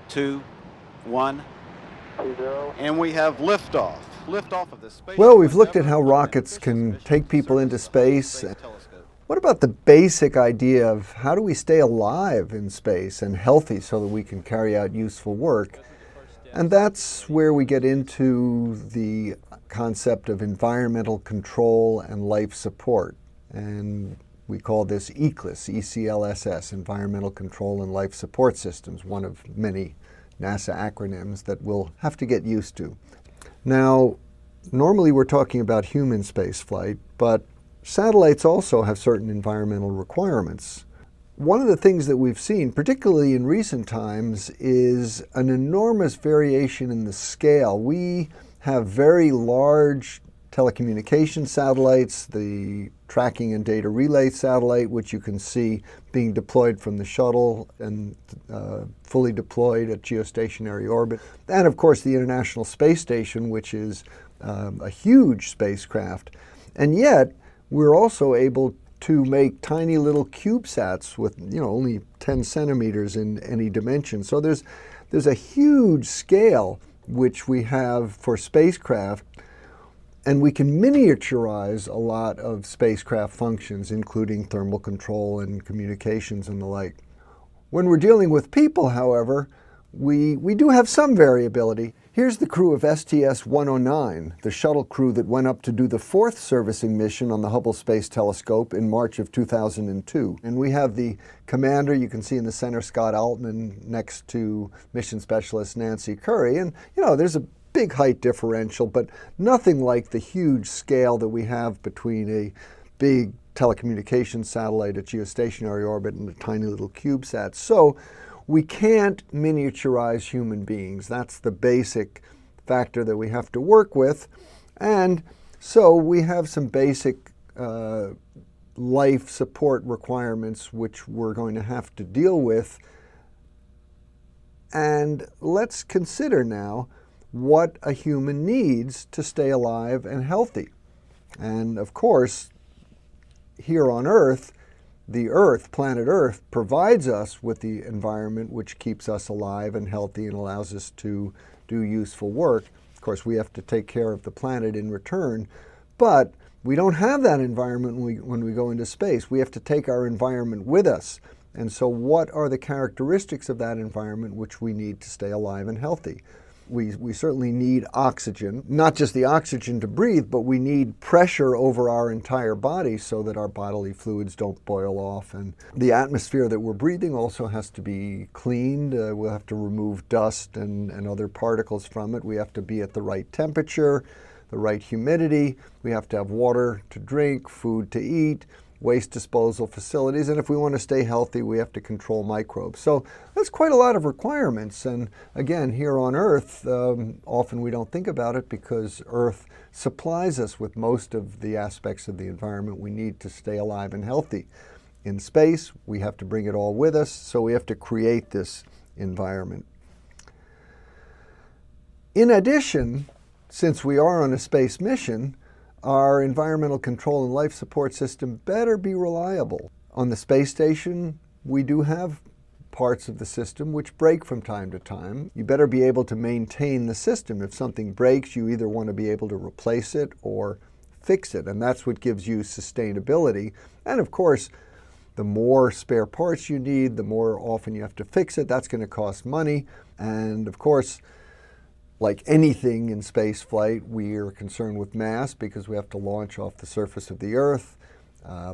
2, 1, 0. and we have liftoff. Liftoff of the space. Well, we've looked at how rockets can take people into space. What about the basic idea of how do we stay alive in space and healthy so that we can carry out useful work? And that's where we get into the concept of environmental control and life support. And we call this ECLSS, ECLSS, Environmental Control and Life Support Systems, one of many NASA acronyms that we'll have to get used to. Now, normally we're talking about human spaceflight, but satellites also have certain environmental requirements. One of the things that we've seen, particularly in recent times, is an enormous variation in the scale. We have very large telecommunication satellites, the tracking and data relay satellite, which you can see being deployed from the shuttle and fully deployed at geostationary orbit. And of course the International Space Station, which is a huge spacecraft. And yet we're also able to make tiny little CubeSats with only 10 centimeters in any dimension. So there's a huge scale which we have for spacecraft, and we can miniaturize a lot of spacecraft functions, including thermal control and communications and the like. When we're dealing with people, however, we do have some variability. Here's the crew of STS-109, the shuttle crew that went up to do the 4th servicing mission on the Hubble Space Telescope in March of 2002. And we have the commander, you can see in the center, Scott Altman, next to mission specialist Nancy Curry. And there's a big height differential, but nothing like the huge scale that we have between a big telecommunications satellite at geostationary orbit and a tiny little CubeSat. So we can't miniaturize human beings. That's the basic factor that we have to work with. And so we have some basic life support requirements which we're going to have to deal with. And let's consider now what a human needs to stay alive and healthy. And of course, here on Earth, planet Earth, provides us with the environment which keeps us alive and healthy and allows us to do useful work. Of course, we have to take care of the planet in return, but we don't have that environment when we go into space. We have to take our environment with us. And so what are the characteristics of that environment which we need to stay alive and healthy? We certainly need oxygen, not just the oxygen to breathe, but we need pressure over our entire body so that our bodily fluids don't boil off. And the atmosphere that we're breathing also has to be cleaned. We'll have to remove dust and other particles from it. We have to be at the right temperature, the right humidity. We have to have water to drink, food to eat, waste disposal facilities, and if we want to stay healthy, we have to control microbes. So that's quite a lot of requirements. And again, here on Earth, often we don't think about it because Earth supplies us with most of the aspects of the environment we need to stay alive and healthy. In space, we have to bring it all with us, so we have to create this environment. In addition, since we are on a space mission, our environmental control and life support system better be reliable. On the space station, we do have parts of the system which break from time to time. You better be able to maintain the system. If something breaks, you either want to be able to replace it or fix it, and that's what gives you sustainability. And of course, the more spare parts you need, the more often you have to fix it. That's going to cost money. And of course, like anything in space flight, we are concerned with mass because we have to launch off the surface of the Earth.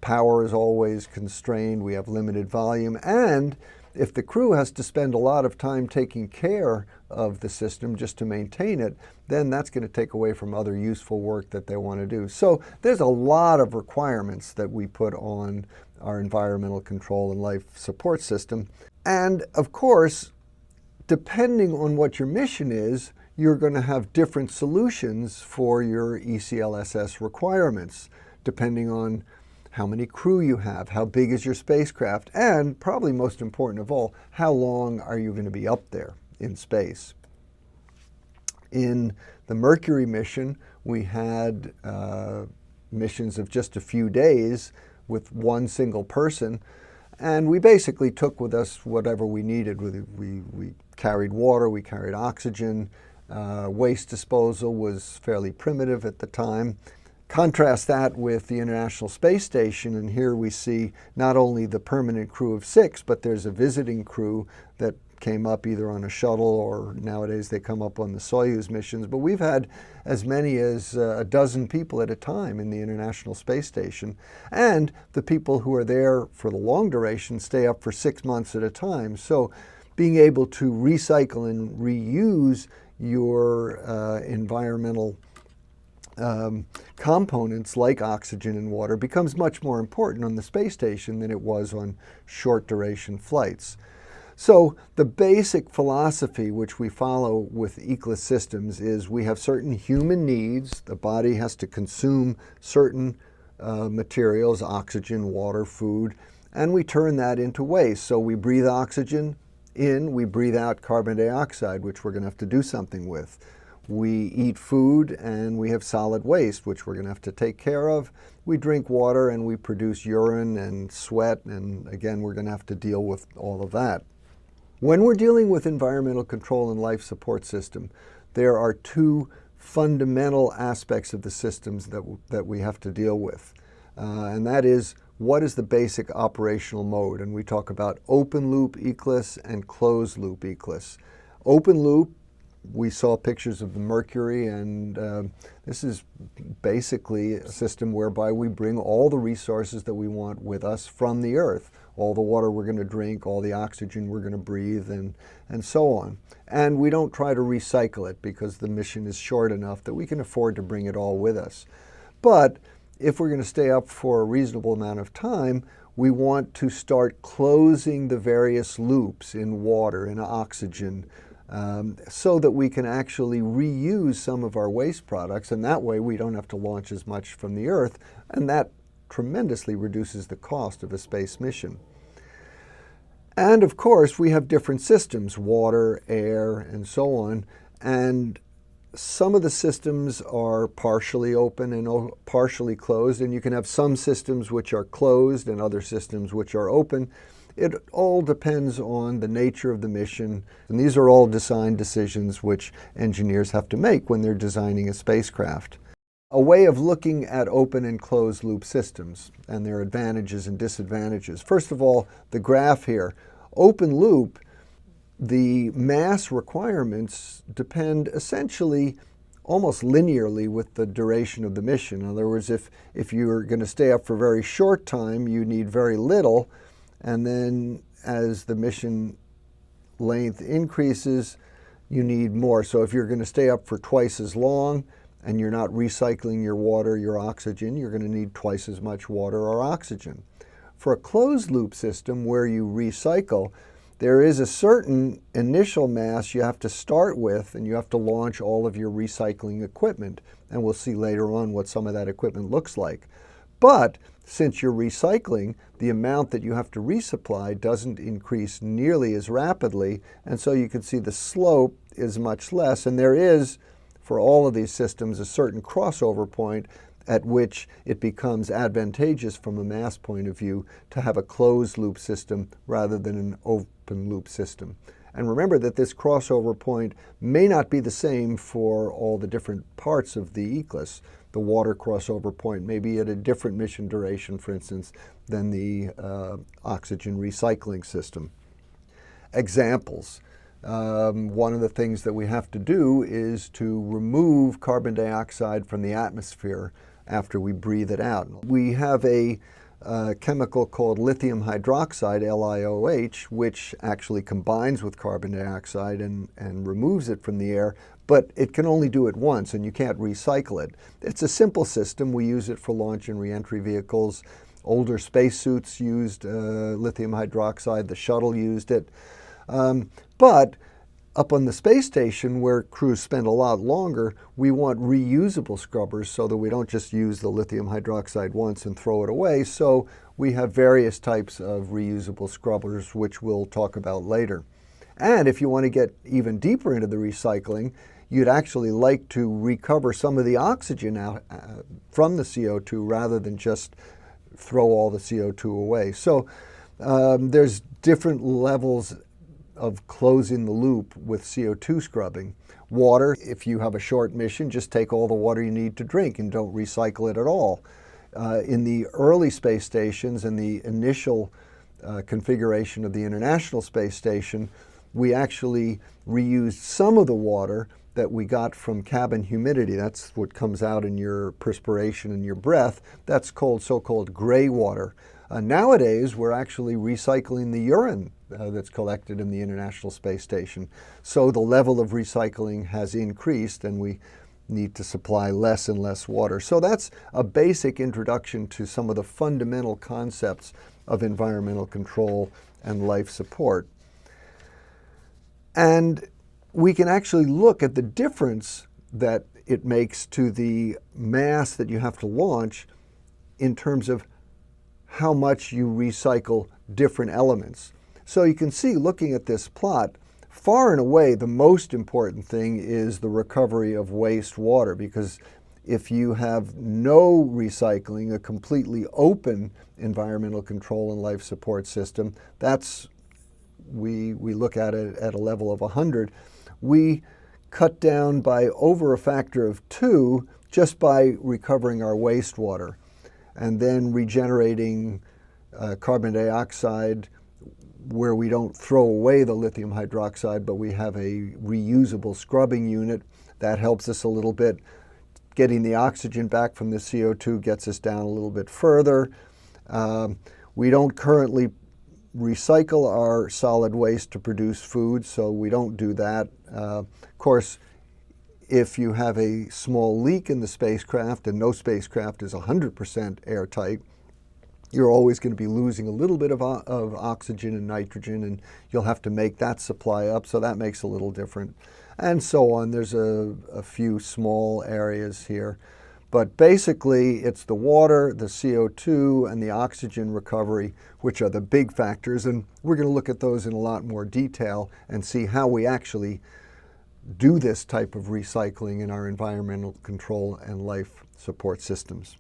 Power is always constrained. We have limited volume. And if the crew has to spend a lot of time taking care of the system just to maintain it, then that's going to take away from other useful work that they want to do. So there's a lot of requirements that we put on our environmental control and life support system. And of course, depending on what your mission is, you're going to have different solutions for your ECLSS requirements, depending on how many crew you have, how big is your spacecraft, and probably most important of all, how long are you going to be up there in space. In the Mercury mission, we had missions of just a few days with one single person, And we basically took with us whatever we needed. We carried water, we carried oxygen. Waste disposal was fairly primitive at the time. Contrast that with the International Space Station, and here we see not only the permanent crew of 6, but there's a visiting crew that came up either on a shuttle, or nowadays they come up on the Soyuz missions. But we've had as many as a dozen people at a time in the International Space Station. And the people who are there for the long duration stay up for 6 months at a time. So being able to recycle and reuse your environmental components like oxygen and water becomes much more important on the space station than it was on short duration flights. So the basic philosophy which we follow with ECLSS systems is we have certain human needs. The body has to consume certain materials, oxygen, water, food, and we turn that into waste. So we breathe oxygen in, we breathe out carbon dioxide, which we're going to have to do something with. We eat food and we have solid waste, which we're going to have to take care of. We drink water and we produce urine and sweat, and again, we're going to have to deal with all of that. When we're dealing with environmental control and life support system, there are 2 fundamental aspects of the systems that we have to deal with. And that is, what is the basic operational mode? And we talk about open loop ECLSS and closed loop ECLSS. Open loop, we saw pictures of the Mercury, and this is basically a system whereby we bring all the resources that we want with us from the Earth. All the water we're going to drink, all the oxygen we're going to breathe, and so on. And we don't try to recycle it because the mission is short enough that we can afford to bring it all with us. But if we're going to stay up for a reasonable amount of time, we want to start closing the various loops in water and oxygen, so that we can actually reuse some of our waste products, and that way we don't have to launch as much from the Earth, and that tremendously reduces the cost of a space mission. And of course, we have different systems, water, air, and so on, and some of the systems are partially open and partially closed, and you can have some systems which are closed and other systems which are open. It all depends on the nature of the mission, and these are all design decisions which engineers have to make when they're designing a spacecraft. A way of looking at open and closed loop systems and their advantages and disadvantages. First of all, the graph here. Open loop, the mass requirements depend essentially almost linearly with the duration of the mission. In other words, if you're going to stay up for a very short time, you need very little, and then as the mission length increases, you need more. So if you're going to stay up for twice as long and you're not recycling your water, your oxygen, you're going to need twice as much water or oxygen. For a closed loop system where you recycle, there is a certain initial mass you have to start with, and you have to launch all of your recycling equipment. And we'll see later on what some of that equipment looks like. But since you're recycling, the amount that you have to resupply doesn't increase nearly as rapidly, and so you can see the slope is much less. And there is, for all of these systems, a certain crossover point at which it becomes advantageous from a mass point of view to have a closed loop system rather than an open loop system. And remember that this crossover point may not be the same for all the different parts of the ECLSS. The water crossover point may be at a different mission duration, for instance, than the oxygen recycling system. Examples. One of the things that we have to do is to remove carbon dioxide from the atmosphere after we breathe it out. We have a chemical called lithium hydroxide, LiOH, which actually combines with carbon dioxide and removes it from the air, but it can only do it once and you can't recycle it. It's a simple system. We use it for launch and reentry vehicles. Older spacesuits used lithium hydroxide. The shuttle used it. But up on the space station, where crews spend a lot longer, we want reusable scrubbers so that we don't just use the lithium hydroxide once and throw it away. So we have various types of reusable scrubbers, which we'll talk about later. And if you want to get even deeper into the recycling, you'd actually like to recover some of the oxygen out from the CO2 rather than just throw all the CO2 away. So There's different levels of closing the loop with CO2 scrubbing. Water, if you have a short mission, just take all the water you need to drink and don't recycle it at all. In the early space stations and the initial configuration of the International Space Station, we actually reused some of the water that we got from cabin humidity. That's what comes out in your perspiration and your breath. That's called so-called gray water. Nowadays, we're actually recycling the urine that's collected in the International Space Station. So the level of recycling has increased and we need to supply less and less water. So that's a basic introduction to some of the fundamental concepts of environmental control and life support. And we can actually look at the difference that it makes to the mass that you have to launch in terms of how much you recycle different elements. So you can see, looking at this plot, far and away the most important thing is the recovery of wastewater, because if you have no recycling, a completely open environmental control and life support system, that's, we look at it at a level of 100. We cut down by over a factor of 2 just by recovering our wastewater and then regenerating carbon dioxide, where we don't throw away the lithium hydroxide, but we have a reusable scrubbing unit. That helps us a little bit. Getting the oxygen back from the CO2 gets us down a little bit further. We don't currently recycle our solid waste to produce food, so we don't do that. Of course, if you have a small leak in the spacecraft, and no spacecraft is 100% airtight, you're always going to be losing a little bit of oxygen and nitrogen, and you'll have to make that supply up, so that makes a little different. And so on. There's a few small areas here. But basically, it's the water, the CO2, and the oxygen recovery, which are the big factors. And we're going to look at those in a lot more detail and see how we actually do this type of recycling in our environmental control and life support systems.